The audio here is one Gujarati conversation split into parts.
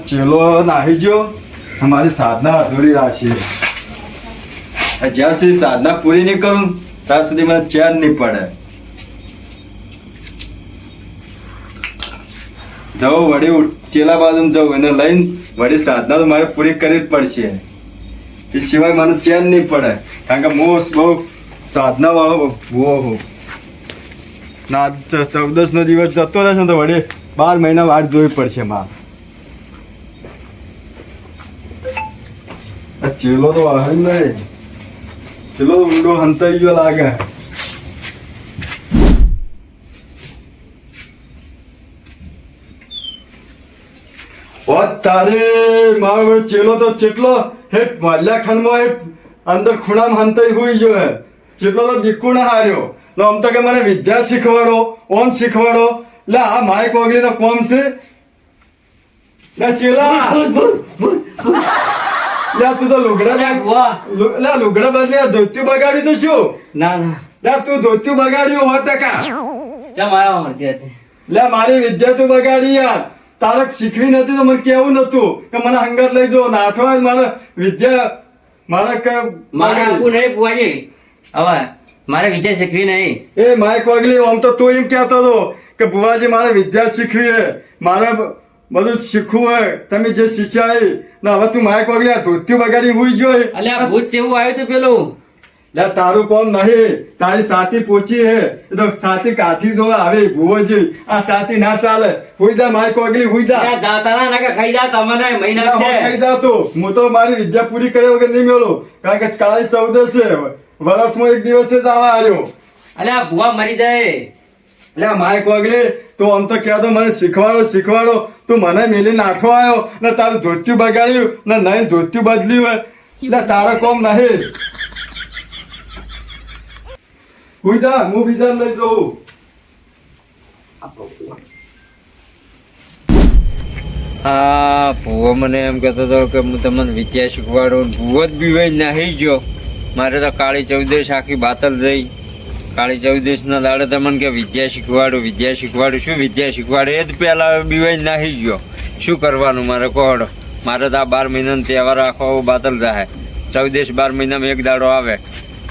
ચેલો નાહી ગયો. અમારી સાધના અધૂરી રાખી. જ્યાં સુધી સાધના પૂરી નહીં કરું ત્યાં સુધી મને ચેન નહીં પડે. જવું વળી ચેલા બાજુ જવું એને લઈને વળી સાધના તો મારે પૂરી કરવી જ પડશે. એ સિવાય મને ચેન નહીં પડે. કારણ કે હું બહુ સાધના વાળો બહુ ના 14નો દિવસ જતો રહેશે તો વળી 12 મહિના વાટ જોવી પડશે મારે. ચેલો તો આવે નહીં. ચેલો તો ઊંડો હંતાઈ ગયો લાગે. તારે મારો ચેલો તો ચેટલો હેઠ માલ્યા ખંડમાં હેઠ અંદર ખૂણામાં હંતાઈ હોઈ ગયો હે. ચેટલો તો બીકુ ના હાર્યો. આમ તો કે મને વિદ્યા શીખવાડો, ઓમ શીખવાડો. લે આ માય કોગલી નો કોમ છે. લે ચેલા લે તું તો લુગડા બદલે ધોત્યું બગાડ્યું તો શું? ના ના લે તું ધોત્યું બગાડ્યું 100%. ચમ આવ્યો મળતી હતી. લે મારી વિદ્યા તું બગાડી યાર. તારે શીખવી નથી તો મને કેવું નતું કે મને હંગત લઈ દો નાઠવા મારે વિદ્યા મારે મારે આપવું નહીં બુઆજી. હવે મારે વિદ્યા શીખવી નહીં. એ માય કોગલી આમ તો તું એમ કહેતો હતો કે બુવાજી મારે વિદ્યા શીખવી હે, મારે બધું શીખવું હે. તમે જે શીખ્યા ને હવે તું માય કોગલી આ ધોત્યું બગાડી હુઈ ગયો. અલ્યા ભૂત જેવું આવ્યું તું પેલું. લે તારું કોમ નહીં. તારી સાથી પોચી હે એ તો સાથી કાઠી જોવા આવે ભૂવો જેવી. આ સાથી ના ચાલે. હુઈ જા માય કોગલી હુઈ જા. દાતાના નાકા ખાઈ જા તમને મહિના છે. ખાઈ જા તું. હું તો મારી વિદ્યા પૂરી કર્યા વગર નહીં મેળો. કારણ કે કાલે 14 છે. વર્ષમાં એક દિવસે જ આવા આવ્યો. અલ્યા ભૂવા મરી જાય. લે માય કોગલી તું આમ તો કહેતો મને શીખવાડો. તું મને મેલી નાઠો આવ્યો ને તારું ધોત્યું બગાડ્યું ને નહીં ધોત્યું બદલ્યું હોય. લે તારા કોમ નહીં. હુઈ જા હું બીજા લઈ દઉં. હા ભૂવો મને એમ કહેતો હતો કે હું તમને વિદ્યા શીખવાડું. ભૂવો જ બીવાઈ નાહી ગયો. મારે તો કાળી 14 આખી બાતલ રહી. કાળી 14ના દાડે તમને કે વિદ્યા શીખવાડું શું વિદ્યા શીખવાડે એ જ પહેલા બીવાઈ નાહી ગયો. શું કરવાનું મારે કોહડો. મારે તો આ 12 મહિનાનો તહેવાર આખો બાતલ જાય. 14 12 મહિનામાં એક દાડો આવે.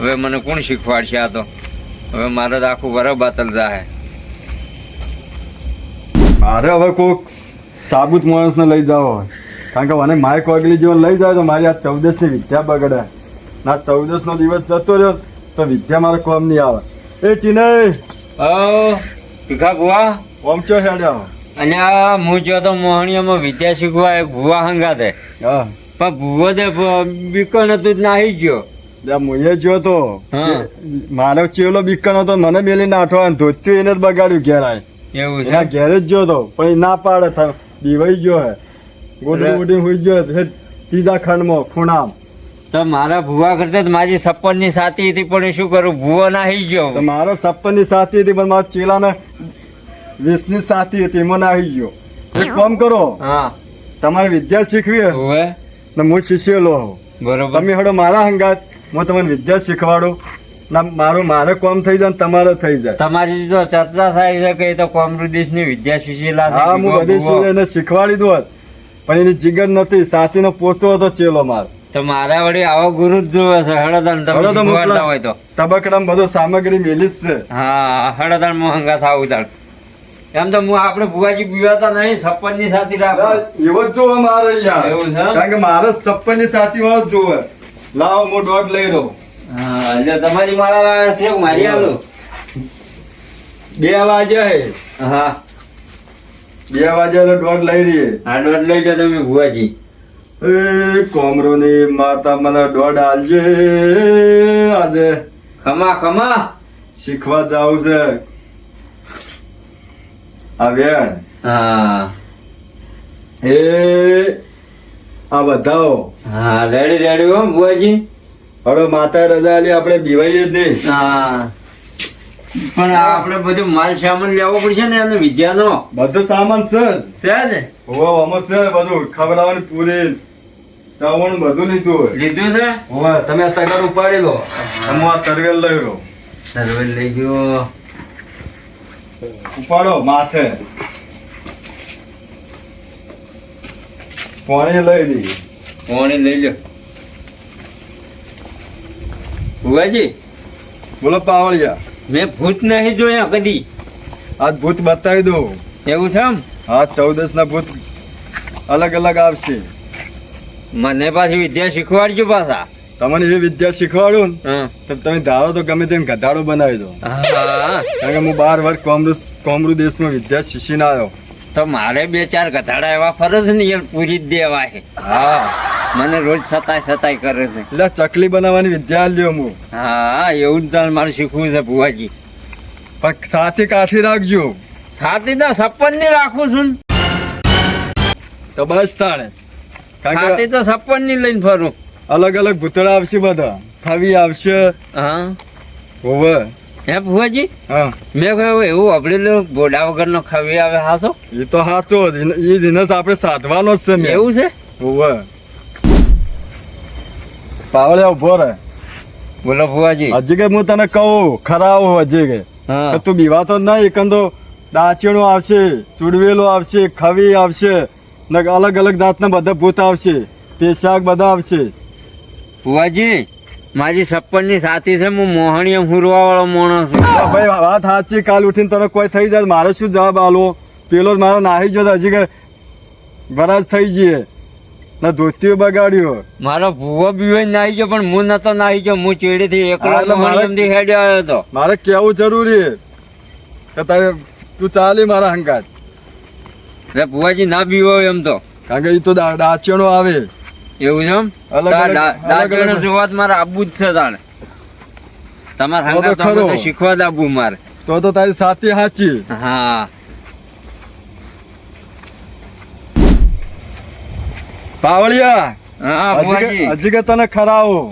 હવે મને કોણ શીખવાડશે? આ તો હવે મારે તો આખું વરસ બાતલ જાય. મારે હવે કોઈક સાબુત માણસને લઈ જાવ હોય. કારણ કે મને માય કોગલી જેવો લઈ જાય તો મારી આ 14ની વિદ્યા બગડે. ના 14નો દિવસ જતો રહ્યો તો વિદ્યા મારે કોમ નહીં આવે. એ ટીને ભીખા ભુવા ઓમ ચો હેડ્યા. અને હું જો તો મોહણીયામાં વિદ્યા શીખવા એક ભુવા હંગાતે. હા પણ ભુવો તે બીકણ હતું જ નાહી ગયો. મુએ જો તો મારો ચેલો બીકણ હતો મને મેલી નાઠો ધોત્યું એને જ બગાડ્યું ઘેર આય. એવું એના ઘેર જ જો તો પણ ના પાડે બીવાઈ ગયો હે. ગોદડી ઉડી હુઈ ગયો ત્રીજા ખંડમાં ખૂણામ. તો મારા ભુવા કરતા મારી 56ની સાથી હતી પણ શું કરું ભુવો નાહી ગયો. તો મારો 56ની સાથી હતી પણ મારા ચેલાને 20ની સાથી હતી એમાં નાહી ગયો. એક કામ કરો હા તમારે વિદ્યા શીખવી હોવે ને હું શીખેલો હોઉં. બરોબર તમે હડો મારા હંગાત હું તમને વિદ્યા શીખવાડું ના મારે કોમ થઈ જાય ને તમારે થઈ જાય. તમારી જો ચર્ચા થાય છે કે એ તો કોમરુદેશની વિદ્યા શીખેલા છે. હા હું બધી એને શીખવાડી દઉં પણ એની જીગર નથી. સાથીનો પોતો હતો ચેલો માર. તો મારા વળી આવો ગુરુ જ જોવે છે. હળદણ હોય તો તબકડામાં બધો સામગ્રી મેલી જ છે. હા હળદણ મોહંગા થાવ ઉદાણ. એમ તો હું આપણે ભુવાજી પીવાતા નહીં 56ની સાથી રાખો એવો જ જોવે મારે યાર. એવું છે કારણ કે મારે 56ની સાથી વાળો જ જોવે. લાવો હું દોઢ લઈ રહું. હા એટલે તમારી મારા છે મારી આલો 2 વાગ્યા. હા 2 વાગ્યા એટલે દોઢ લઈ રહીએ. હા દોઢ લઈ જાઓ તમે ભુવાજી. એ કોમરોની માતા મને દોઢ આલજે. આજે ખમા શીખવા જાવ છે. આ વેણ હા એ આ બધાઓ હા રેડી હો ભુવાજી. હવે માતા રજા આલી આપણે બીવાઈએ જ નહીં. હા પણ આપણે બધું માલ સામાન લેવો પડશે ને એને વિદ્યાનો બધો સામાન છે ને. હોવે આમાં છે બધું ખવડાવવાની પૂરી તવણ બધું લીધું લીધું છે. હોવે તમે આ તગાર ઉપાડી લો. હું આ તરવેલ લઈ લો. તરવેલ લઈ ગયો. ઉપાડો માથે. પાણી લઈ લઈએ. પાણી લઈ લો. ભુવાજી, બોલો પાવળિયા. મેં ભૂત નહીં જોયા કદી. આજ ભૂત બતાવી દઉં. એવું છે એમ? હા, 14 ના ભૂત અલગ અલગ આવશે. મને પાછી વિદ્યા શીખવાડજો પાછા. તમને એવી વિદ્યા શીખવાડું ને હા. તો તમે ધારો તો ગમે તેમ ગધાડો બનાવી દો. હા, કારણ કે હું 12 વર્ષ કોમરૂ દેશમાં વિદ્યા શીખીને આવ્યો. તો મારે 2-4 ગધાડા એવા ફરજ ને યાર પૂરી જ દેવા છે. હા, મને રોજ સતાય કરે છે. એટલે ચકલી બનાવવાની વિદ્યા લ્યો હું. હા, એવું જ તારે મારે શીખવું છે ભુવાજી. પણ સાથે કાઠી રાખજો. સાથે તો 56 ની રાખું છું ને. તો બસ તાણે. કારણ સાથે કે તો 56 ની લઈને ફરું. અલગ અલગ ભૂતળા આવશે બધા. ખવી આવશે. હા. હોવે. હે ભુવાજી, હા, મેં કહ્યું એવું અભડેલું બોડા વગરનો ખવી આવે હાસો. એ તો સાચો જ. એ દિનસ આપણે સાધવાનો જ છે મેં. એવું છે? હોવે. પાવળે ઉભો રહે. બોલો ભુવાજી. હજી કે હું તને કહું ખરાવ હજી કે હા. તું બીવાતો જ નહીં. એકંદો દાચીણું આવશે, ચૂડવેલો આવશે, ખવી આવશે, ને અલગ અલગ જાતના બધા ભૂત આવશે, પેશાક બધા આવશે. ભુવાજી, મારી 56 ની સાથી છે. હું મોહણીયમ હુરવા વાળો માણસ છું. ભાઈ વાત સાચી. કાલ ઉઠીને તને કોઈ થઈ જાય મારે શું જવાબ આલો? પેલો જ મારો નાહી ગયો હજી કે વરાજ થઈ જઈએ ને ધોતીઓ બગાડ્યો. મારો ભૂવો બીવો નાહી ગયો પણ હું નતો નાહી ગયો. હું ચેડીથી હા, એકલો એટલે મારે- મોહણીયમથી હેડ્યો આવ્યો હતો. મારે કેવું જરૂરી કે તારે તું ચાલી મારા હંગાત. એટલે ભુવાજી ના બીવો એમ તો. કારણ કે એ તો દાચીણો આવે. એવું છે એમ? અલગ તાર અલગ- દાચીણો અલગ- જોવા જ મારે આબુ જ છે તાણે. તમારે તો તો હંગાત તમને ખરો. તો શીખવા જ આબુ મારે. તો તારી સાથી સાચી. હા. પાવળિયા, હા ભુવાજી. હજી કે તને ખરાવો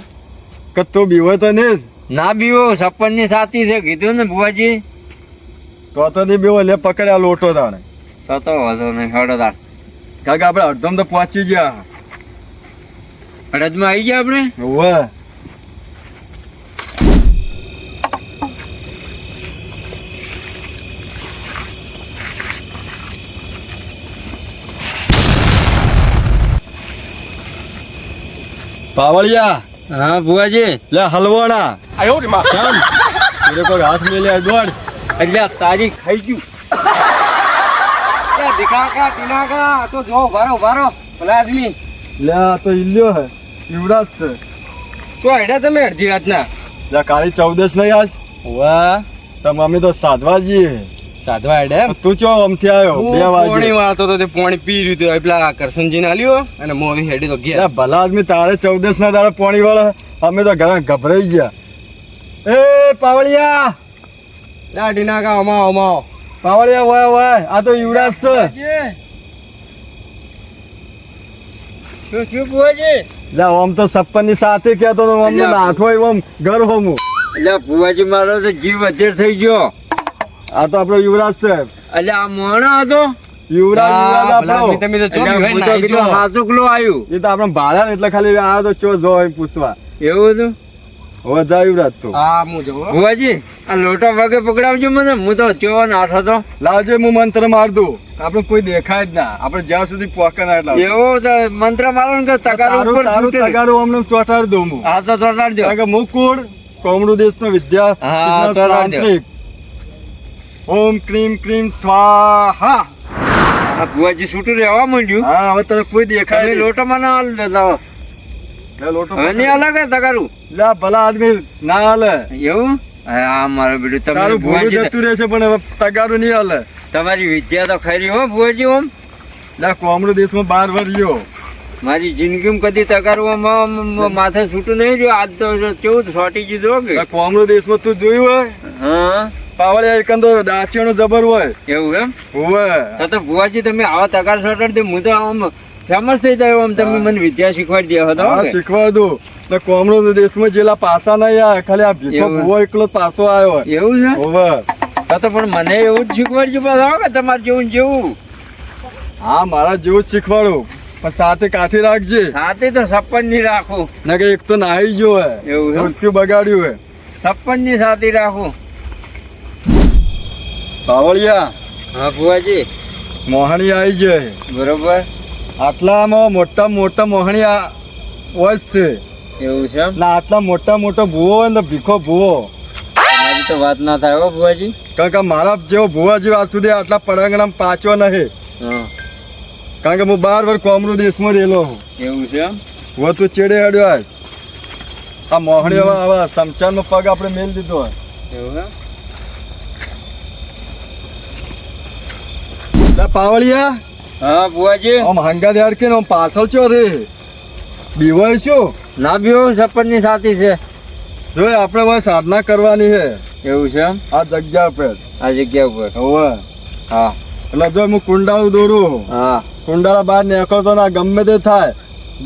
કે તું બીવો તો નહીં. ના બીવો 56 ની સાથી છે કીધું ને ભુવાજી. તો નહીં બીવો. લે પકડ્યા લોટો તાણે. તો વાંધો નહીં. હેડો તાર. કારણ કે આપણે અડધમ તો પહોંચી ગયા. અડદમાં આવી ગયા આપણે. હોવે. પાવળિયા, હા ભુવાજી. લે હલવાણા. કેમ? એ કોઈ હાથ મેલ્યા દોડ. એટલે આ તારી ખાઈ ગયું. એ ભીખાકા, ટીનાકા, આ તો જો ભારો ભલા આદમી. લે આ તો ઇલ્યો હે. યુવરાજ છે. તો હેડા તમે અડધી રાતના. લે કાળી 14 નહીં આજ. વાહ, તો મમ્મી તો સાધવા જઈએ. સાધવા હેડા એમ? તું ચો આમથી આવ્યો 2 વાગે. પાણી વાળતો તો તે પાણી પી રહ્યું હતું. પેલા કરશનજી ને આલ્યો અને મોવી હેડી તો ગયા. લે ભલા આદમી તારે 14 ના દાડે પાણી વાળા. અમે તો ઘણા ગભરાઈ ગયા. એ પાવળિયા, લા ટીનાકા, અમાવ. પાવળિયા વાય વાય. આ તો યુવરાજ છે. શું ભુવાજી? લે આમ તો 56 ની સાથે કહેતો તો અમને અલ્યા. નાઠો એવો આમ ઘર હોમું. એટલે ભુવાજી મારો તો જીવ અધેર થઈ ગયો. આ તો આપણો યુવરાજ છે. એટલે આ મોણો હતો. યુવરાજ આપણો. એટલે હું તો કીધું હાથુકલો આવ્યું. એ તો આપણે ભાડા ને એટલે ખાલી આ તો ચો જો એમ પૂછવા. એવું હતું? હવે જા યુવરાજ તું. ભુવાજી, આ લોટો વાગે પકડાવજો મને. હું તો ચેવો નાઠો તો. લાવજે, હું મંત્ર માર દઉં. આપણે કોઈ દેખાય જ ના. આપણે જ્યાં સુધી પોકે ના એટલે એવો તો મંત્ર મારો ને કે તગારું ઉપર તારું છૂટે. તગારું અમને ચોટાડી દઉં હું. હા તો ચોટાડજો. કારણ કે મુકુળ કોમરૂ દેશનો વિદ્યા હા, શિક્ષણ તો રાખ દે. તાંત્રિક. ઓમ ક્રીમ ક્રીમ સ્વાહા. આ ભુવાજી છૂટું રહેવા માંડ્યું. હા, હવે તને કોઈ દેખાય તમે નહીં. લોટો મને હાલ દેતા. લે લોટો હવે નહીં પકડ. અલગ તગારું. લે આ ભલા આદમી ના હાલે. એવું? હા મારો બેટું તમે તારું ભૂલું ભુવાજી જતું રહેશે પણ હવે તગારું નહીં હાલે. તમારી વિદ્યા તો ખરી હો ભુવાજી. ઓમ લે કોમરૂ દેશમાં 12 વર્ષ રહ્યો. મારી જિંદગીમાં કદી તગારું માથે છૂટું નહીં રહ્યું. આજ તો કેવું સોટી જીધો કે. લે કોમરૂ દેશમાં તું જોયું હોય હા પાવળિયા એકંદો ડાચીનો જબર હોય. એવું એમ? હોવે. તો ભુવાજી તમે આવા તગાર સોટાડી દે. હું તો આમ ફેમસ થઈ જાય. આમ તમે મને વિદ્યા શીખવાડી દે હતો હા, કે? શીખવાડ દઉં. એટલે કોમરૂ દેશમાં જેલા પાસા નહીં આવે ખાલી આ ભીખો એવું. ભૂવો એકલો જ પાસો આવ્યો હોય. એવું છે? હોવે. તો પણ મને એવું જ શીખવાડજો પાછા કે તમારે જેવું ને જેવું. હા, મારા જેવું જ શીખવાડું પણ સાથે કાઠી રાખજે. સાથે તો 56 ની રાખું. ના કે એક તો નાહી ગયો હોય. એવું છે? મૃત્યુ બગાડ્યું હોય. 56 ની સાથે રાખું. પાવળિયા, હા ભુવાજી, મોહણી આવી જાય. બરોબર. આટલામાં મોટા મોટા મોહણી આ હોય જ છે. એવું છે એમ? ના આટલા મોટા મોટો ભૂવો હોય ને તો ભીખો ભૂવો. મારી તો વાત ના થાય હો ભુવાજી. કારણ કે મારા જેવો ભૂવા જેવો આજ સુધી આટલા પડાંગણા પાછો નહીં. હા કારણ કે હું 12 વર્ષ કોમરૂ દેશમાં રહેલો છું. એવું છે એમ? હવે તું ચેડે હેડ્યો આજ. આ મોહણી હવે સમચાનમાં પગ આપણે મેલ દીધો હોય. એવું એમ? લા પાવળિયા હા ભુવાજી. આમ હંગા દેડ કે આમ પાછળ ચો રે બીવાય શું? ના બીવો સપનની સાથી છે. જોઈ આપણે હવે સાધના કરવાની છે એવું છે એમ? આ જગ્યા પર. આ જગ્યા ઉપર. હવે હા એટલે જો હું કુંડાળું દોરું. હા કુંડાળા બહાર નીકળતો ના ગમે તે થાય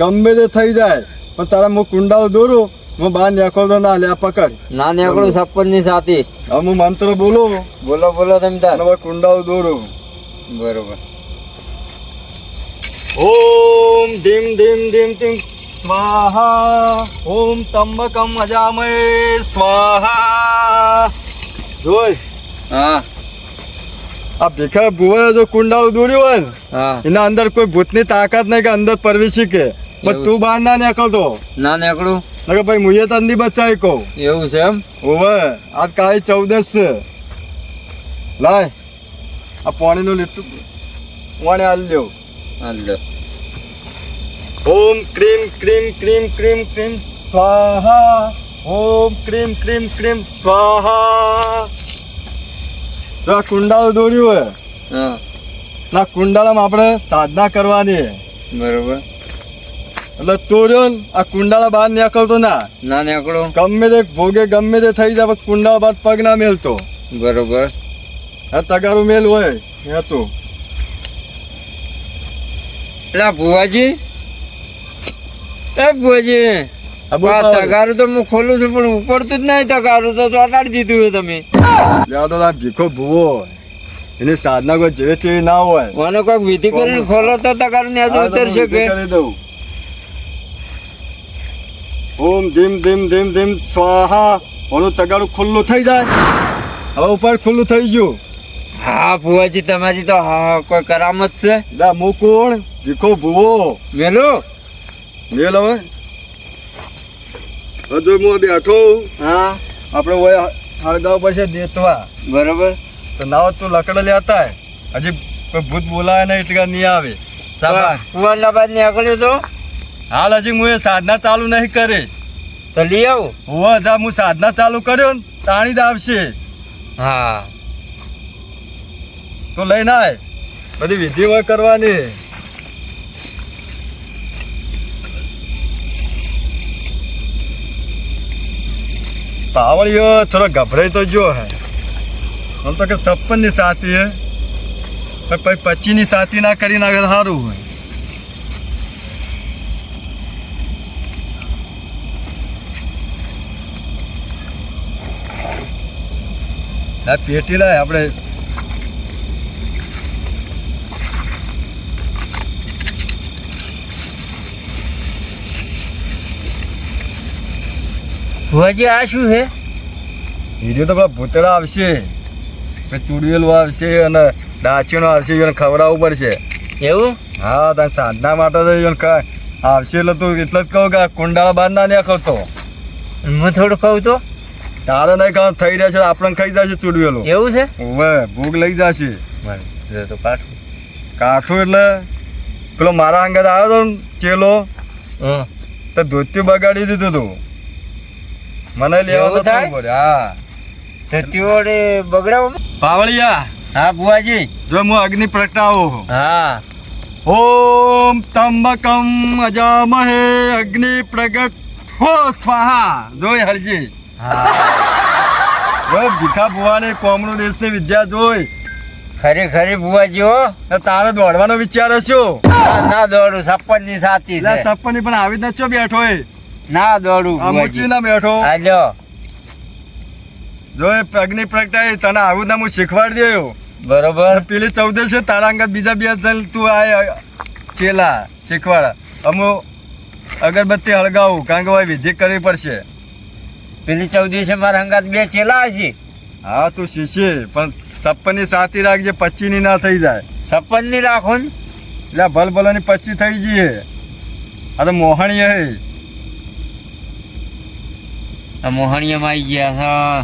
ગમે તે થઈ જાય પણ તારા હું કુંડાળું દોરું હું બહાર નીકળતો ના લે આ પકડ. ના નીકળું સપનની સાથી. હવે હું મંત્ર બોલું બોલો બોલો તમે તાર. અને હવે કુંડાળું દોરું. બરોબર. ઓમ ધીમ ધીમ ધીમ ધીમ સ્વાહા ઓમ ત્રંબકમ અજામય સ્વાહા. જોઈ હા આ ભીખા ભુવાએ જો કુંડાળું દોર્યું હોય ને હા એના અંદર કોઈ ભૂતની તાકાત નહીં કે અંદર પરવેશી કે પણ તું બહાર ના નીકળતો ના નીકળું. નકર ભાઈ મુએ તને નહીં બચાવી કહું. એવું છે એમ? ઓવે આજ કાળી 14 છે. લાય આ પાણીનું લીટું વાણે હાલ લ્યો. હાલો. ઓમ ક્રીમ ક્રીમ ક્રીમ ક્રીમ ક્રીમ સ્વાહા ઓમ ક્રીમ ક્રીમ ક્રીમ સ્વાહા. જો આ કુંડાળું દોર્યું હોય હા ના કુંડાળામાં આપણે સાધના કરવાની. બરોબર. એટલે તોડ્યો ને આ કુંડાળા બહાર નીકળતો ના. ના નીકળું. ગમે તે ભોગે ગમે તે થઈ જાય પણ કુંડાળા બહાર પગ ના મેલતો. બરોબર. આ તગારું મેલ હોય હેતું. એટલે ભુવાજી એ ભુવાજી આ બોલ આ પાવડી. તગારું તો હું ખોલું છું પણ ઉપડતું જ નહીં. તગારું તો ચોટાડી દીધું છે તમે. લ્યા તો આ ભીખો ભૂવો એની સાધના કોઈ જેવી તેવી ના હોય. મને કોઈક વિધિ કરીને ખોલો તો તગારું ને આ તો હું ઉતરશે વિધિ કે? કરી દઉં. ઓમ ધીમ ધીમ ધીમ ધીમ સ્વાહા. ઓનું તગારું ખુલ્લું થઈ જાય. હવે ઉપર ખુલ્લું થઈ ગયું. હા ભુવાજી તમારી તો હા કોઈ કરામત છે. લા મુ કોણ? ભીખો ભૂવો. મેલો. મેલ હવે હજુ હું બેઠો. હા આપણે હોય હળગાવ પડશે દેતવા. બરોબર. તો નાવ તું લકડા લેતા હજી કોઈ ભૂત બોલાય નહીં એટલે નહીં આવે. સાબા કુવારના બાદ નીકળ્યો તો હાલ હજી હું એ સાધના ચાલુ નહીં કરી. તો લઈ આવું. હોવા જા હું સાધના ચાલુ કર્યો ને તાણી જ આવશે. હા તો લઈને આય બધી વિધિ હોય કરવાની. પાવળીઓ થોડો ગભરાઈ તો જો હે આમ તો કે 56 ની સાથી હે પણ પછી 25 ની સાથી ના કરી નાખે તો સારું હોય. આ પેટી લાય આપણે. ભુવાજી આ શું છે? હીરો તો પેલા ભૂતળા આવશે પછી ચૂડવેલું આવશે અને ડાચીનો આવશે એને ખવડાવવું પડશે. એવું? હા તાર સાધના માટે તો એને આવશે એટલે તું એટલે જ કહું કે આ કુંડાળા બહાર ના નીકળતો. હું થોડું કહું તો તારે નહીં કામ થઈ રહ્યા છે આપણને ખાઈ જશે ચૂડવેલું. એવું છે? હવે ભૂખ લઈ જશે. તો કાઠું. કાઠું એટલે પેલો મારા અંગત આવ્યો હતો ને ચેલો હા તો ધોતિયું બગાડી દીધું તું મને લેવા એવું તો થાય? પડે. હા સત્યોડે બગડાવો. પાવળિયા હા ભુવાજી. જો હું અગ્નિ પ્રગટાવું. હા ઓમ ત્રંબકમ અજામહે અગ્નિ પ્રગટ હો સ્વાહા. જોઈ હરજી હા જો ભીખા ભુવાની કોમનું દેશની વિદ્યા જોઈ. ખરી ખરી ભુવાજી હો. તો તારે દોડવાનો વિચાર હશો. ના દોડું. 56 ની સાથી એટલે છે. સપની પણ આવી જ નચો બેઠો એ ના દોડું આ મૂચી ના બેઠો. હાલો. જો એ અગ્નિ પ્રગટાય તને આવું ના હું શીખવાડી દેયો. બરોબર. પેલી 14 છે તારા અંગત બીજા 2 જણ તું આ ચેલા શીખવાડા. અમુ અગરબત્તી હળગાવું કારણ કે હવે વિધિ કરવી પડશે. પેલી 14 છે મારા હંગાત 2 ચેલા હશે. હા તું શીશી પણ 56 ની સાથી રાખજે 25 ની ના થઈ જાય. 56 ની રાખો ને. એટલે ભલ ભલાની 25 થઈ જઈએ. આ તો મોહણી હે. આ મોહણીયામાં આવી ગયા હા.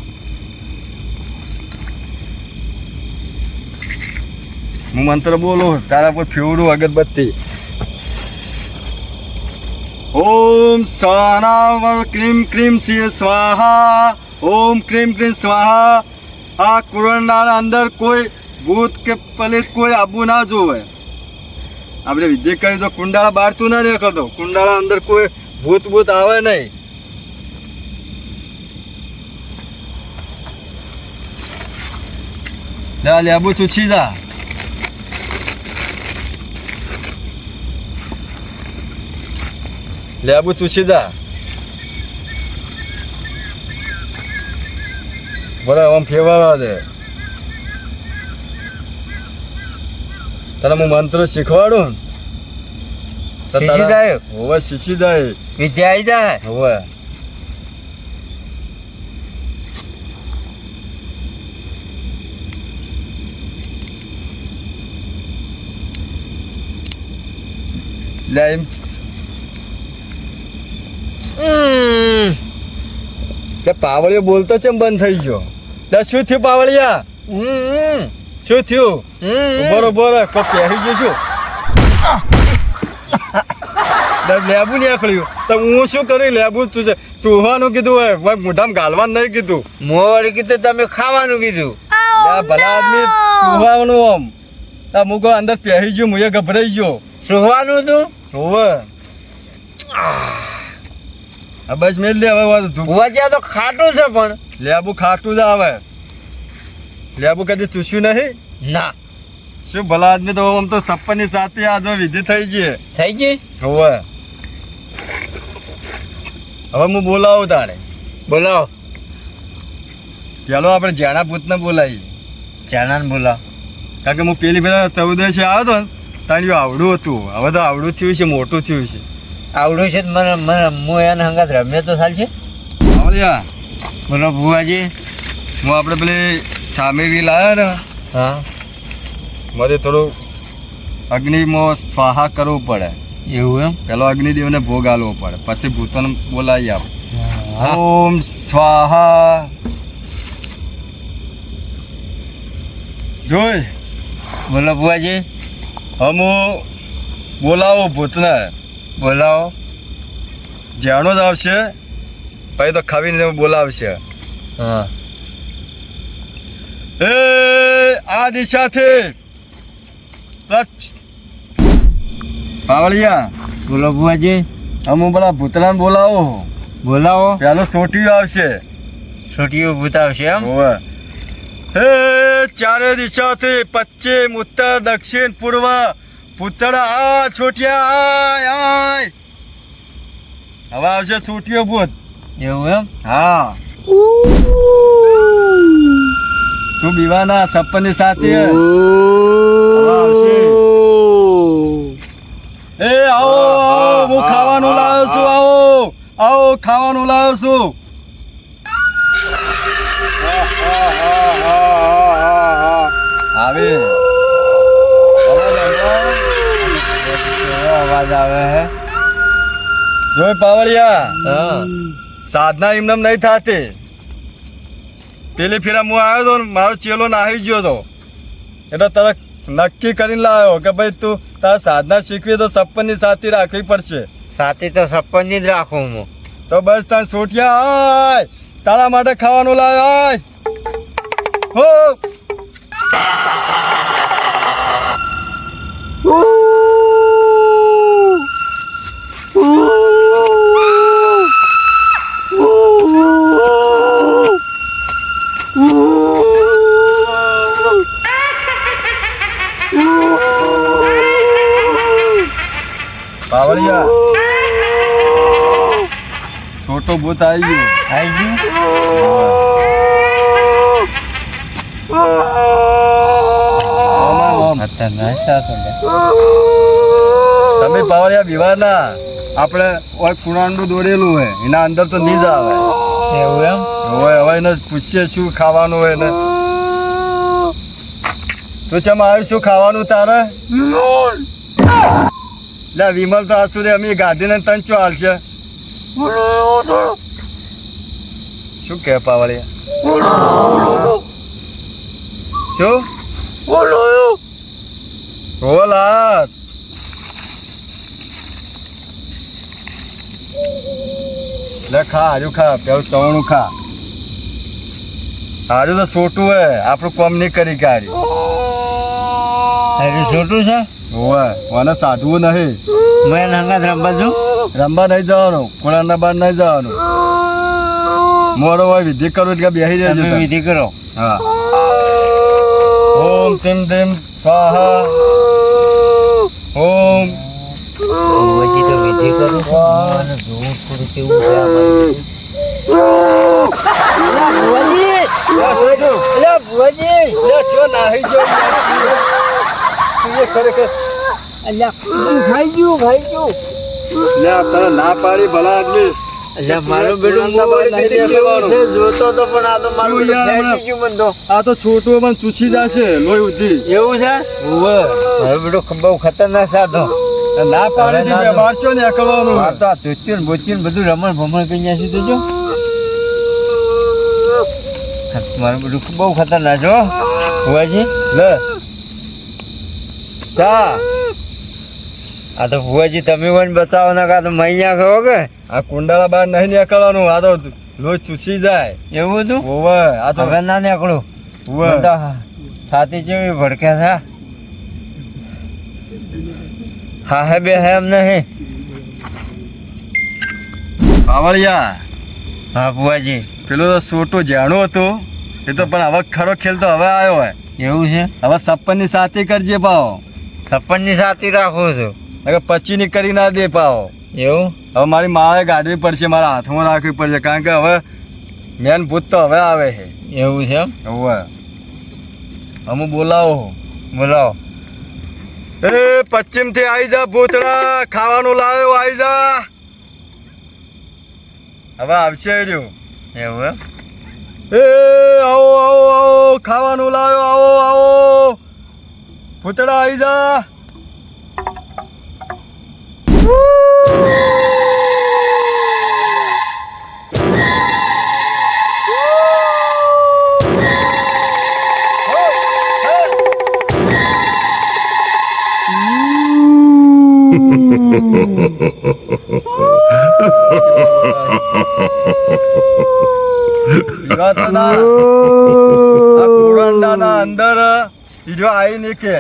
હું મંત્ર બોલું તારા પર ફેવડું અગરબત્તી. ઓમ સ્વાહા ક્રીમ ક્રીમ સિંહ સ્વાહા. ઓમ ક્રીમ ક્રીમ સ્વાહા. આ કુંડાળા અંદર કોઈ ભૂત કે પલિત કોઈ આબુ ના જોવે. આપણે વિધિ કરી તો કુંડાળા બહાર તું ના દેખાતો. કુંડાળા અંદર કોઈ ભૂત ભૂત આવે નહીં. લેબુ ચૂછી જા. લેબુ ચૂછી જા. બોલે આમ ફેરવા દે. તને હું મંત્ર શીખવાડું શીખી જાય. હોવે શીખી જાય. વિદ્યા આવી જાય. હોવે લે એમ કે પાવળિયો બોલતો ચમ બંધ થઈ ગયો. લે શું થયું પાવળિયા? શું થયું? બરોબર કો પહેરી ગયું શું? લેબુ નીકળ્યું તો હું શું કર્યું? લેબુ ચૂહવાનું કીધું હોય મોઢામાં ગાલવાનું નહીં કીધું. મોવાળી કીધું તમે ખાવાનું કીધું. ભલા આદમી ચૂહવાનું આમ અમુક અંદર પહેરી ગયું હું ગભરાઈ ગયો. સુવાનું તું હોવે બસ મેલ દે હવે વજ્યા તો ખાટું છે પણ લેબુ ખાટું જ આવે. લેબુ કદી ચૂસ્યું નહીં ના. શું ભલા આદમી તો આમ તો 56 ની સાથે આ જો વિધિ થઈ ગઈ. થઈ ગઈ હોવે હવે હું બોલાવું તાણે. બોલાવો. પેલો આપણે જાણા ભૂતને બોલાવીએ. જાણાને બોલાવો. કારણ કે હું પેલી પેલા 14 આવ્યો હતો ને તાણી આવડું હતું. હવે તો આવડું થયું છે, મોટું થયું છે. આવડું છે મને હું એને હંગાત રમે તો ચાલશે. આવડ્યા બોલો ભુવાજી. હું આપણે પેલી સામેવી લાવ્યા ને હા મારે થોડું અગ્નિમાં સ્વાહા કરવું પડે. એવું એમ? પેલો અગ્નિદેવને ભોગ આલવો પડે પછી ભૂતોને બોલાવી આપ. ઓમ સ્વાહા. જોઈ બોલો ભુવાજી. હું બોલાવો ભૂતને. બોલાવો. જાણો જ આવશે પછી તો ખાવીને બોલાવશે. હા એ આ દિશાથી પાવળિયા. બોલો ભુવાજી. હું પેલા ભૂતરાને બોલાવો. બોલાવો. પેલો સોટિયું આવશે. છોટીઓ ભૂત આવશે એમ? હોવે. હે ચારે દિશાથી પશ્ચિમ ઉત્તર દક્ષિણ પૂર્વ પૂતળા આ છોટિયા આય આય. હવે આવશે છોટિયો ભૂત. એવું એમ? હા તું બીવાના 56 ની સાથે આવશે. એ આવો આવો હું ખાવાનું લાવ્યો છું. આવો આવો ખાવાનું લાવ્યો છું. આવે અવાજ આવે હે. જોઈ પાવળિયા હા સાધના એમનેમ નહીં થતી. પેલી ફેરા હું આવ્યો હતો ને મારો ચેલો નાહી ગયો હતો એટલે તરત નક્કી કરીને લાવ્યો કે ભાઈ તું તારે સાધના શીખવી તો 56 ની સાથી રાખવી પડશે. સાથી તો 56 ની જ રાખું હું. તો બસ તાર સોટિયા આય તારા માટે ખાવાનું લાવ્યો આય. હો પાવળિયા છોટો ભૂત આવી ગયું. તમે પાવળિયા બીવાના આપણે ખૂણાંડું દોરેલું હોય એના અંદર તો નહીં જ આવે. એવું એમ? હવે એને પૂછીએ શું ખાવાનું હોય ને. તું ચમ આવ્યું શું ખાવાનું તારે? લે વિમલ તો આજ સુધી અમે ગાંધીને તને ચો હાલશે શું કે પાવળિયા શું બોલ હાથ લે ખા હારું ખા પેલું ચવણું ખા હારું તો છોટું હે આપણું કામ નહીં કરી કાઢ્યું છોટું છે હોવે મને સાધવું નહીં મેં હંગાત રમવા છું રમવા નહીં જવાનું કુણાના બાર નહીં જવાનું મોડો હોય વિધિ કરું એટલે બેસી તમે જજો વિધિ કરો હા ઓમ તેમ તેમ સ્વાહા ઓમ પછી તો વિધિ કરું મને જોવું થોડું કેવું છે આ બાજુ. અલા ભુવાજી! લે સોજુ અલા ભુવાજી! લે ચો નાહી જો તું એ ખરેખર અલા ખાઈ ગયું લે તને ના પાડી ભલા આદમી અલા મારો બેટો કુણાના બાર નહીં બેસવાનું. જોતો તો પણ આ તો મારું શું યાર બેટું ખેંચી ગયું મને તો. આ તો છોટું પણ ચૂસી જશે લોહી ઉધી એવું છે હોવે મારો બેટો બહુ ખતરનાક સાધો ના પાડી હવે ના દીધું બહાર ચો ને એકલવાનું આ તો આ તોચ્યું ને બોચ્યું ને બધું રમણ ભમણ કરી નાખ્યું તો જો મારું બધું બહુ ખતરનાક છો ભુવાજી લે ચા આ તો ભુવાજી તમે મને બચાવો ના કા તો મૈયા કહો કે આ કુંડાળા બહાર નહીં નીકળવાનું આ તો લોહી ચૂસી જાય એવું હતું હોવે આ તો હવે ના નીકળું હોવે મને તો છાતી જેવી ભડક્યા છે હા હે બે હે એમ નહીં પાવળિયા હા ભુવાજી પેલું તો છોટું જાણું હતું એ તો પણ હવે ખરો ખેલ તો હવે આવ્યો હોય એવું છે હવે 56 ની સાથી કરજે પાવો સપનની સાથી રાખું છું અગર 25 ની કરી ના દે પાવો એવું હવે મારી માએ ગાડવી પડશે મારા હાથમાં રાખવી પડશે કારણ કે હવે મેન ભૂત તો હવે આવે છે એવું છે એમ હવે અમુ બોલાવો બોલાવો એ પશ્ચિમ થી આવી જા ભૂતડા ખાવાનું લાવ્યો આવી જા હવે આવશે રહ્યું એવું એમ એ આવો આવો આવો ખાવાનું લાવ્યો આવો આવો ભૂતડા આવી જા કુરાંડાના અંદર હીરો આવી નહીં કે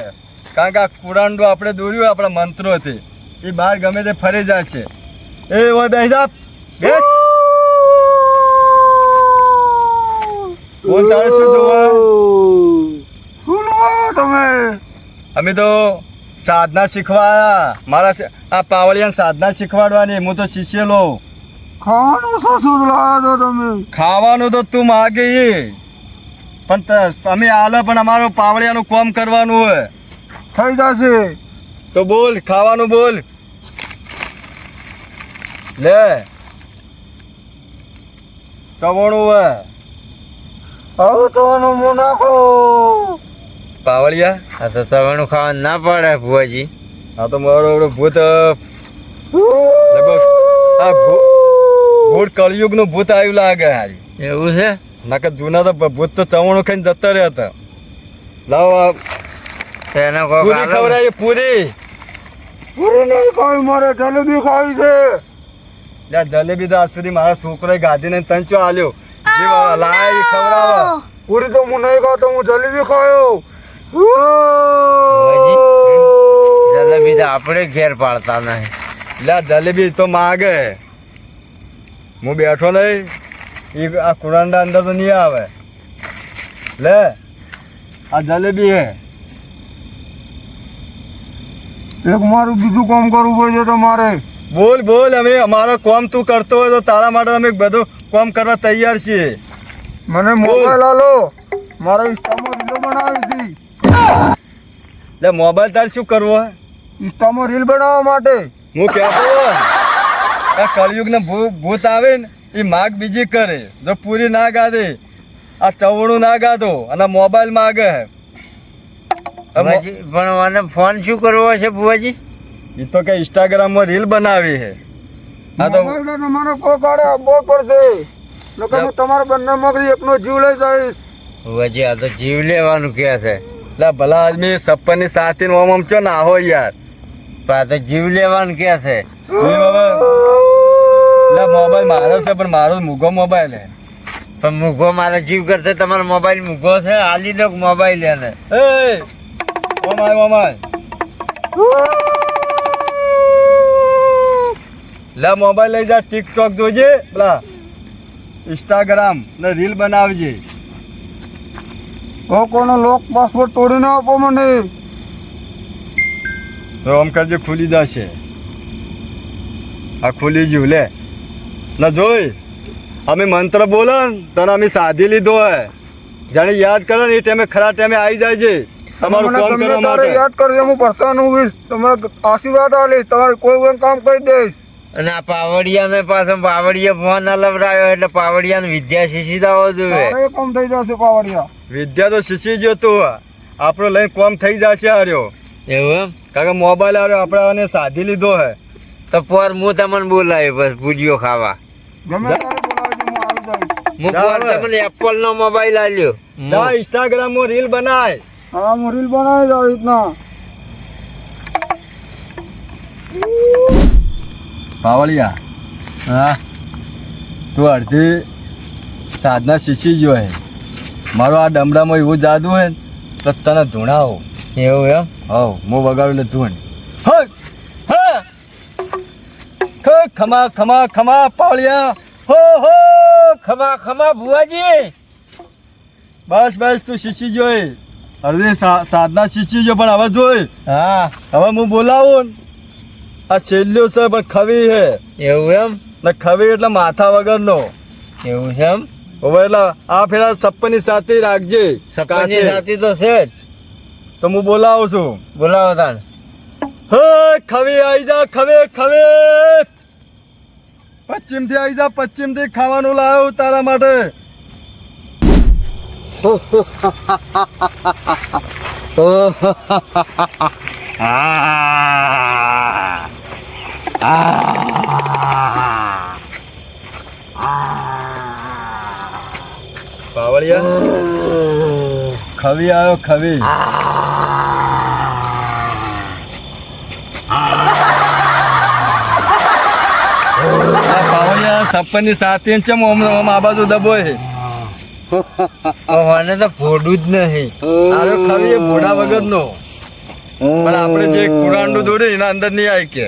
કારણ કે આ કુરાંડો આપણે દોર્યું આપણા મંત્રોથી એ બહાર ગમે તે ફરી જશે એ ઓય બેસી જા બેસ બોલ તારે શું જોવે શું લો તમે અમે તો સાધના શીખવાયા મારા આ પાવળિયાને સાધના શીખવાડવાની હું તો શીખી લઉં ખાવાનું શું લાવ્યા છો તમે ખાવાનું તો તું માગે એ પણ અમે આલે પણ અમારું પાવળિયાનું કામ કરવાનું હોય થઈ જશે તો બોલ ખાવાનું બોલ લે ચવણું હોય આવું તો મો નાખો પાવળિયા આ તો ચવાણું ખાવાનું ના પડે ભુવાજી આ તો મારો ભૂત લગભગ આ ભૂત કળિયુગનું ભૂત આવ્યું લાગે હારી એવું છે નકર જૂના તો ભૂત તો ચવણું ખાઈને જતા રહ્યા હતા લાવો તેને કોક પૂરી ખવડાવી પૂરી પૂરી નહીં ખાવી મારે જલેબી ખાવી છે લે જલેબી તો આજ સુધી મારા છોકરાએ ગાધીને તંચો આલ્યો જે લાય એ ખવડાવો પૂરી તો હું નહીં ખાતો હું જલેબી ખાયો જલેબી તો આપણે ઘેર પાડતા નહીં લે જલેબી તો માગે હું બેઠો નહીં એ આ કુરાંડા અંદર તો નહીં આવે લે આ જલેબી હે એક મારું બીજું કામ કરવું પડશે તમારે બોલ બોલ અમે અમારો કામ તું કરતો હોય તો તારા માટે અમે બધું કામ કરવા તૈયાર છીએ મને મોબાઈલ આલો મારા ઇન્સ્ટામાં રીલો બનાવી હતી લે મોબાઈલ તારે શું કરવો હે ઇન્સ્ટામાં રીલ બનાવવા માટે હું કહેતો હોય આ કળિયુગને ભૂત આવે ને એ માગ બીજી કરે જો પૂરી ના ગાદે આ ચવણું ના ગાદો અને મોબાઈલ માગે પણ મને ફોન શું કરવો છે બુવાજી એ તો કે ઇન્સ્ટાગ્રામમાં રીલ બનાવી છે. હા તો તમારો કોઈ કાળે આપવો પડશે નકર હું તમારા બંને મગરી એકનો જીવ લઈ જઈશ. ભુવાજી આ તો જીવ લેવાનું કે છે. લા ભલા આદમી સપ્પનની સાથે ઓમ આમ ચો ના હો યાર. પણ આ તો જીવ લેવાનું કે છે. જીવ હવે લા મોબાઈલ મારો છે પણ મારો મૂગો મોબાઈલ હે. પણ મૂગો મારા જીવ કરતા તમારો મોબાઈલ મૂગો છે. આલી દો મોબાઈલ એને. એ ઓમાય લા મોબાઈલ લઈ જા, ટિકટોક જોજે, પેલા ઇન્સ્ટાગ્રામ ને રીલ બનાવજે. કોનો લોક પાસવર્ડ તોડીને આપો મને. તો આમ કરજે, ખુલી જશે. આ ખુલી ગયું લે ના જોઈ. અમે મંત્ર બોલો ને તને અમે સાધી લીધો હે. જાણે યાદ કરો ને એ ટાઈમે ખરા ટાઈમે આવી જાય છે તમારું મને કામ ગમે કરવા ત્યારે માટે. યાદ કરજો, હું પરસાન હોઈશ. તમારે આશીર્વાદ આલીશ, તમારે કોઈ પણ કામ કરી દઈશ. અને આ પાવડિયાને પાછો પાવડિયા ફોન લવરાયો એટલે પાવડિયાને વિદ્યા શીશી દાવો જોઈએ. તારે કામ થઈ જશે પાવડિયા. વિદ્યા તો શીશી ગયો તું. આપણો લઈને કોમ થઈ જશે હાર્યો. એવું એમ? કારણ કે મોબાઈલ હાર્યો આપણે સાધી લીધો હે. તો પોર હું તમને બોલાવ્યો બસ ભુજીયો ખાવા. ગમે ત્યારે બોલાવજો, હું આવી જઈશ. હું જા પોર હવે. તમને એપલ નો મોબાઈલ આલ્યો. જા ઇન્સ્ટાગ્રામમાં રીલ બનાય. હા, હું રીલ બનાવી દઉં રીતના. પાવળિયા હા તું અડધી સાધના શીશી ગયો હે. મારો આ ડમડામાં એવું જાદુ હે ને તો તને ધૂણાવો. એવું એમ? હવ હું વગાડું એટલે ધૂણ. હા ખમા ખમા ખમા પાવળિયા. હો હો ખમા ખમા ભુવાજી. બસ બસ તું શીશી ગયો હે. અડધી સાધના શીશી ગયો પણ હવે જોઈ. હા હવે હું બોલાવું ને આ છેલ્લું છે પણ ખવી હે એવું એમ? ને ખવી એટલે માથા વગરનો. એવું છે એમ? હવે એટલે આ ફેરા સપ્પની સાથે રાખજે. સપની કાંઠે. સાથી તો છે જ. તો હું બોલાવું છું. બોલાવો તાન. હે ખવી આવી જા, ખવે ખવે. પશ્ચિમથી આવી જા, પશ્ચિમથી ખાવાનું લાવ્યો તારા માટે. પાવળિયા ખવી આવ્યો, ખવી. પાવળિયા સપ્પનની સાથે ચમ ઓમ આ બાજુ દબોય છે. મને તો ફોડું જ નહીં. આરો ખવી એ ભોળા વગરનો. પણ આપણે જે કુરાંડું દોડ્યું એના અંદર નહીં આવી કે.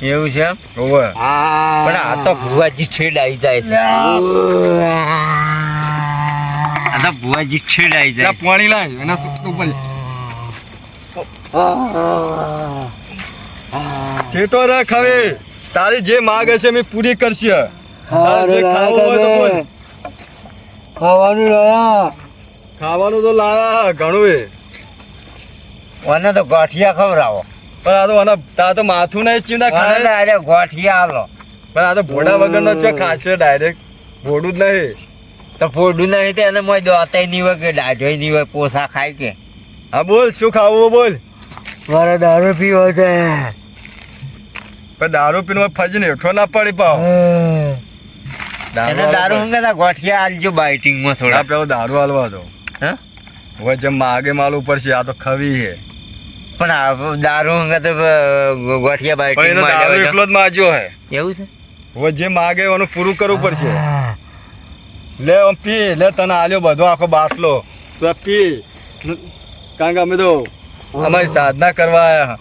એવું છે એમ? હોવે. પણ આ તો ભુવાજી છેડ આવી જાય છે. આ તો ભુવાજી છેડ આવી જાય. લા પાણી લાય એના ઉપર છેટો રે ખવે. તારી જે માગ હશે મેં પૂરી કરશે. તારે જે ખાવું હોય તો બોલ. ખાવાનું લાયા. ખાવાનું તો લાયા ઘણું એ. મને તો ગોઠિયા ખવડાવો. પણ આ તો તાર તો માથું નહીં ચીંધા મને તો ખાય. આજે ગોઠિયા આલો. પણ આ તો ભોળા વગરનો ચો ખાશે ડાયરેક્ટ. ભોળું જ નહીં. તો ફોડું નહીં તો એને મોય દોતાય નહીં હોય કે દાઢોય નહીં હોય, પોસા ખાય કે. હા બોલ શું ખાવું બોલ. મારે દારૂ પીવો છે. પણ દારૂ પીને ફજીને હેઠો ના પડી પાવ. એને દારૂ હંગા ગોઠિયા આલજો બાઇટિંગમાં આ થોડા. પેલો દારૂ હાલવા દો. હા? હવે જેમ માગે માલવું પડશે. આ તો ખવી છે પણ આ દારૂ હંગા તો ગોઠિયા પણ એનો બાઇટિંગમાં દારૂ એકલો જ માજ્યો હે. એવું છે? હવે જે માગે એનું પૂરું કરવું પડશે. લે આમ પી લે, તને આલ્યો બધો આખો બાટલો. તો આ પી. કારણ કે અમે તો અમારી સાધના કરવા આયા.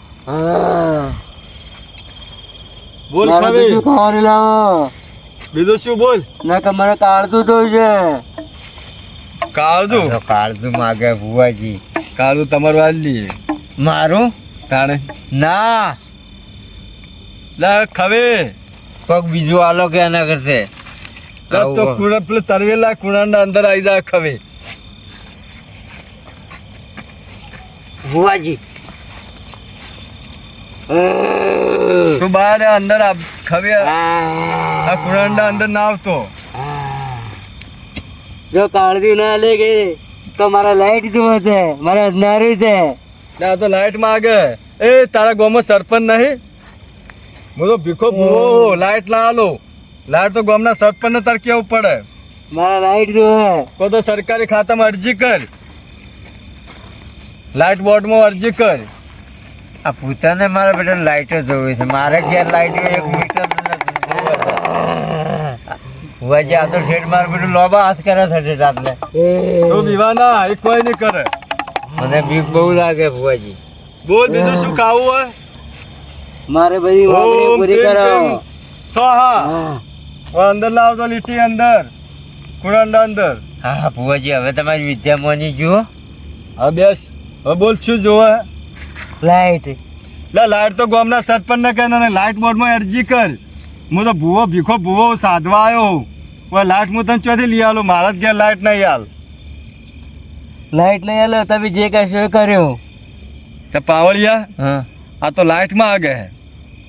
બોલ ખવી. ખાવાનું લાવો. બીજું શું બોલ. ના કે મને કાળતું જોઈએ. કાળજુ તો કાળજુ માગે ભુવાજી. કાળજુ તમારું આલી મારું તાણે. ના લે ખવે. પગ બીજું આલો કે એના કરશે. લે તો કુણા પેલે તરવેલા કુણાના અંદર આવી જાય ખવે. ભુવાજી તું બહાર અંદર ખવે આ કુણાના અંદર ના આવતો. જો કાળજી ના લે કે તો મારા લાઈટ જોવે છે, મારા અંધારું છે. લે આ તો લાઈટ માગે. એ તારા ગામમાં સરપંચ નહીં? હું તો ભીખો ભૂવો લાઈટ ના આલો. લાઈટ તો ગામના સરપંચને તાર કેવું પડે. મારા લાઈટ જોવે. કો તો સરકારી ખાતામાં અરજી કર, લાઈટ બોર્ડમાં અરજી કર. આ પોતાને મારા બેટા લાઈટો જોવે છે. મારે ઘેર લાઈટ એક મીટર ભુવાજી આ તો શેઠ મારા બેટું લોબા હાથ કરે છે રાતને. તો બીવાના એ કોઈ નહીં કરે. મને બીક બહુ લાગે ભુવાજી. બોલ બીજું શું ખાવું હોય? મારે બધી ઓમ પૂરી કરાવો. સ્વાહા. અંદર લાવ તો લીટી અંદર, કુંડા અંદર. હા ભુવાજી હવે તમારી વિદ્યા મોની જુઓ. હા બેસ. હવે બોલ શું જોવે? લાઈટ. લાઈટ તો ગામના સરપંચને કહે ને લાઈટ બોર્ડમાં અરજી કર. હું તો ભૂવો ભીખો ભૂવો સાધવા આવ્યો. લાઈટ હું તને ચોથી લઈ આલું. મારા જ ઘેર લાઈટ નહીં હાલ. લાઈટ લઈ આલો તમે જે કશો એ કર્યો. તે પાવળિયા હા આ તો લાઈટમાં આગે હે.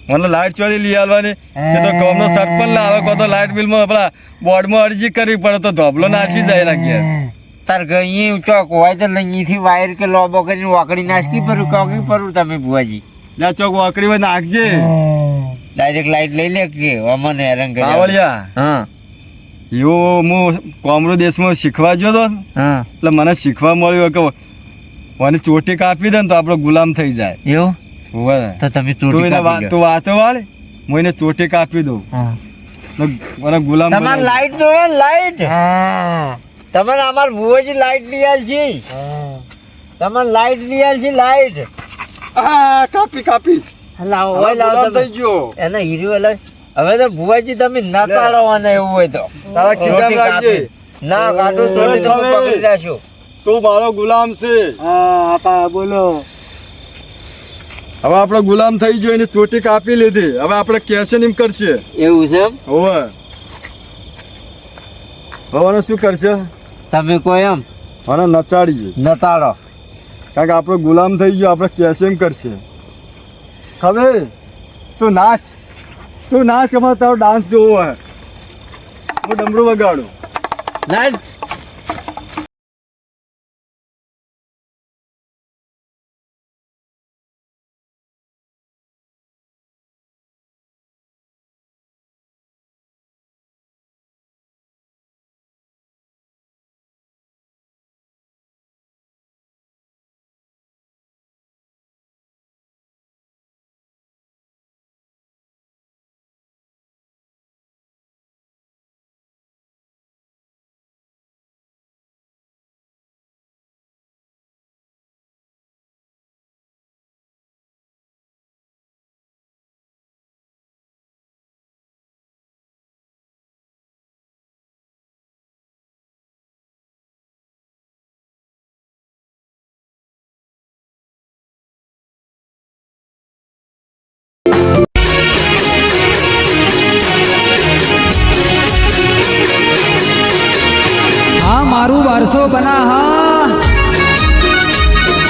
મને લાઈટ ચોથી લઈ આવવાની એ તો ગામનો સરપંચ ના આવે. કો તો લાઈટ બિલમાં આપણા બોર્ડમાં અરજી કરવી પડે તો ધોબલો નાસી જાય એના ઘેર. તાર ગઈ ચોક હોય તો અહીંથી વાયર કે લોબો કરીને વાકડી નાખી પરું કોકી પરું તમે ભુવાજી. લે ચોક વાકડી હોય નાખજે. ડાયરેક્ટ લાઈટ લઈ લે કે અમને હેરાન કરે. પાવળિયા હા એવું હું કોમરો દેશમાં શીખવા ગયો તો હા એટલે મને શીખવા મળ્યું કે મને ચોટી કાપી દે ને તો આપણો ગુલામ થઈ જાય. એવું હોવે. તો તમે તું એને તું વાતો વાળ, હું એને ચોટી કાપી દઉં. મને ગુલામ તમારે લાઈટ જોવે લાઈટ. તમારે અમાર ભુવાજી લાઈટ લઈ આલ છે. તમારે લાઈટ લઈ આલ છે લાઈટ. હા કાપી કાપી લાવો હવે લાવો ગુલામ તમે થઈ ગયો. એના હીરો અલગ. હવે તો ભુવાજી તમે ના તાળવાના એવું હોય તો તારા ખીચામાં રોટી રાખજે. કાપી. ના કાઢું ચોટી તો હવે. પકડી રાખ્યો. તું મારો ગુલામ છે. હા આપા બોલો. હવે આપણે ગુલામ થઈ ગયો, એની ચોટી કાપી લીધી. હવે આપણે કેસે એમ કરશે. એવું છે એમ? હોવે. હવે શું કરશે? તમે કોઈ એમ મને નચાડીએ. નતાડો. કારણ કે આપણો ગુલામ થઈ ગયો. આપણે કેસે એમ કરશે. ખબર તું નાચ, તું નાચ. અમારે તારો ડાન્સ જોવો હોય. હું ડમરું વગાડું. નાચ. मारू 1200 बना हा